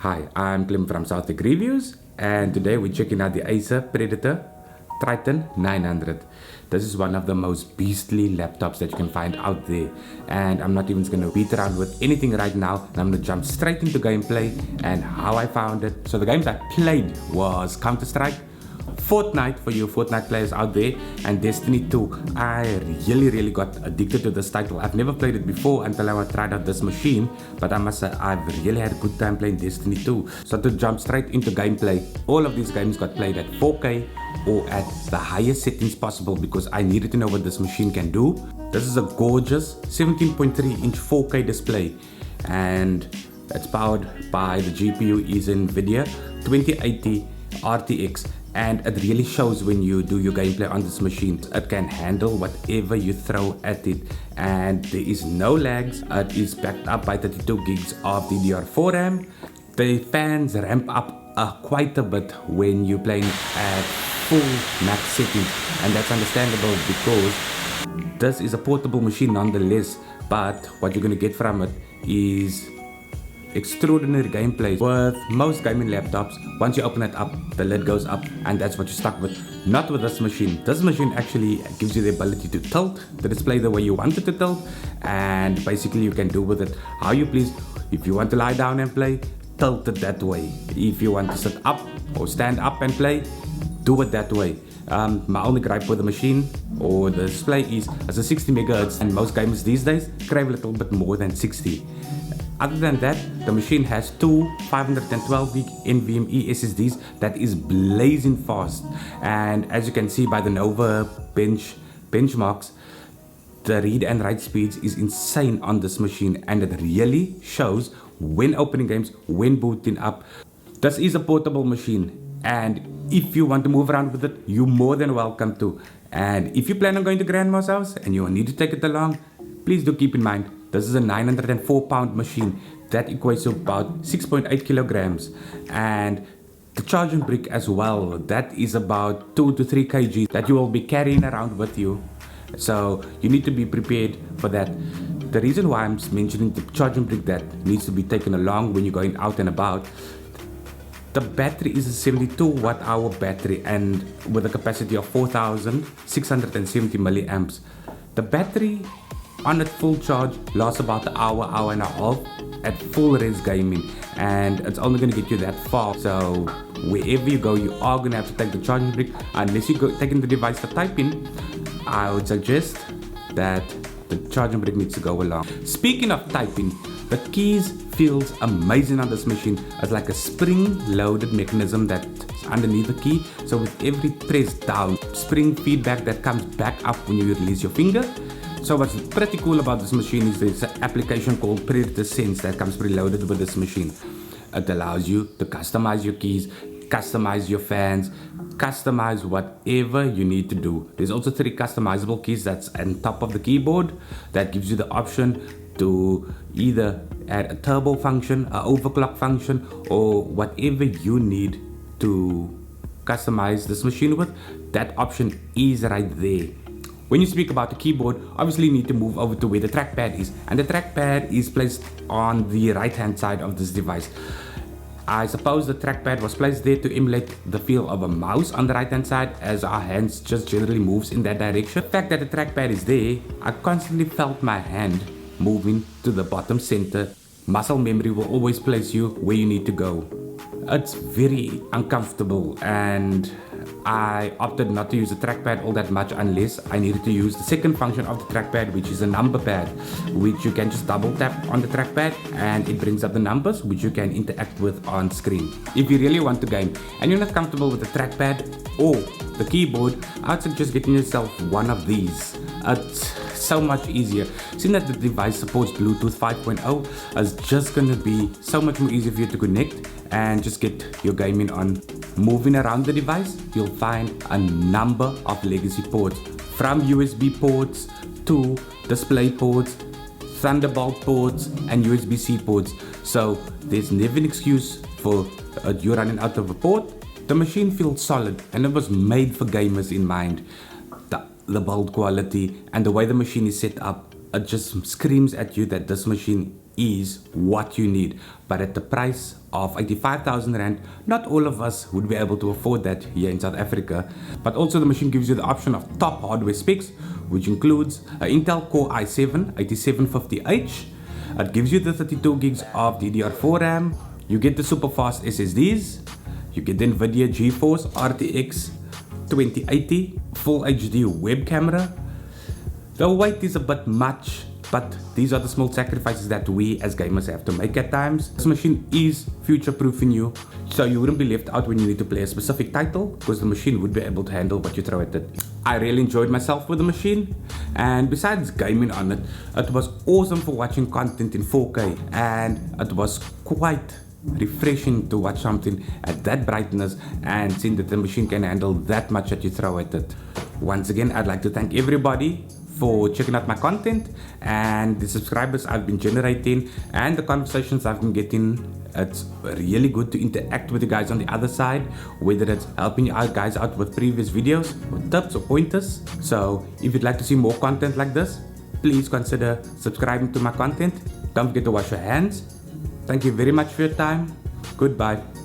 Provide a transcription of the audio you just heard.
Hi, I'm Clem from Southwick Reviews, and today we're checking out the Acer Predator Triton 900. This is one of the most beastly laptops that you can find out there, and I'm not even going to beat around with anything right now. I'm going to jump straight into gameplay and how I found it. So the games I played was Counter-Strike, Fortnite for you Fortnite players out there, and Destiny 2. I really got addicted to this title. I've never played it before until I tried out this machine, but I must say I've really had a good time playing Destiny 2. So to jump straight into gameplay, all of these games got played at 4K or at the highest settings possible because I needed to know what this machine can do. This is a gorgeous 17.3-inch 4K display, and it's powered by the GPU is NVIDIA 2080 RTX, and it really shows when you do your gameplay on this machine. It can handle whatever you throw at it, and there is no lags. It is backed up by 32 gigs of DDR4 RAM. The fans ramp up quite a bit when you're playing at full max settings, and that's understandable because this is a portable machine nonetheless, but what you're going to get from it is extraordinary gameplay. With most gaming laptops, once you open it up, the lid goes up and that's what you're stuck with. Not with this machine. This machine actually gives you the ability to tilt the display the way you want it to tilt, and basically you can do with it how you please. If you want to lie down and play, tilt it that way. If you want to sit up or stand up and play, do it that way. My only gripe with the machine or the display is it's a 60 megahertz, and most gamers these days crave a little bit more than 60. Other than that, the machine has two 512 gig NVMe SSDs that is blazing fast, and as you can see by the Nova benchmarks, the read and write speeds is insane on this machine, and it really shows when opening games, when booting up. This is a portable machine, and if you want to move around with it, you're more than welcome to. And if you plan on going to Grandma's house and you need to take it along, please do keep in mind this is a 904-pound machine that equates to about 6.8 kilograms, and the charging brick as well, that is about 2 to 3 kg that you will be carrying around with you. So you need to be prepared for that. The reason why I'm mentioning the charging brick that needs to be taken along when you're going out and about, the battery is a 72 watt hour battery and with a capacity of 4670 milliamps. The battery on its full charge lasts about an hour and a half at full res gaming, and it's only going to get you that far. So wherever you go, you are going to have to take the charging brick. Unless you go taking the device for typing, I would suggest that the charging brick needs to go along. Speaking of typing, the keys feels amazing on this machine. It's like a spring-loaded mechanism that's underneath the key. So with every press down, spring feedback that comes back up when you release your finger. So what's pretty cool about this machine is there's an application called Predator Sense that comes preloaded with this machine. It allows you to customize your keys, customize your fans, customize whatever you need to do. There's also 3 customizable keys that's on top of the keyboard that gives you the option to either add a turbo function, an overclock function, or whatever you need to customize this machine with. That option is right there. When you speak about the keyboard, obviously you need to move over to where the trackpad is, and the trackpad is placed on the right hand side of this device. I suppose the trackpad was placed there to emulate the feel of a mouse on the right hand side, as our hands just generally moves in that direction. The fact that the trackpad is there, I constantly felt my hand moving to the bottom center. Muscle memory will always place you where you need to go. It's very uncomfortable, and I opted not to use the trackpad all that much unless I needed to use the second function of the trackpad, which is a number pad, which you can just double tap on the trackpad and it brings up the numbers which you can interact with on screen. If you really want to game and you're not comfortable with the trackpad or the keyboard, I'd suggest getting yourself one of these. It's so much easier. Seeing that the device supports Bluetooth 5.0, it's just gonna be so much more easier for you to connect and just get your gaming on. Moving around the device, you'll find a number of legacy ports, from USB ports to display ports, Thunderbolt ports, and USB-C ports. So there's never an excuse for you running out of a port. The machine feels solid, and it was made for gamers in mind. The build quality and the way the machine is set up, it just screams at you that this machine is what you need, but at the price of 85,000 Rand, not all of us would be able to afford that here in South Africa. But also the machine gives you the option of top hardware specs, which includes an Intel Core i7 8750H. It gives you the 32 gigs of DDR4 RAM. You get the super fast SSDs. You get the NVIDIA GeForce RTX 2080 Full HD web camera. The weight is a bit much, but these are the small sacrifices that we as gamers have to make at times. This machine is future-proofing you, so you wouldn't be left out when you need to play a specific title, because the machine would be able to handle what you throw at it. I really enjoyed myself with the machine, and besides gaming on it, it was awesome for watching content in 4K, and it was quite refreshing to watch something at that brightness and seeing that the machine can handle that much that you throw at it. Once again, I'd like to thank everybody for checking out my content and the subscribers I've been generating and the conversations I've been getting. It's really good to interact with you guys on the other side, whether it's helping you guys out with previous videos or tips or pointers. So if you'd like to see more content like this, please consider subscribing to my content. Don't forget to wash your hands. Thank you very much for your time. Goodbye.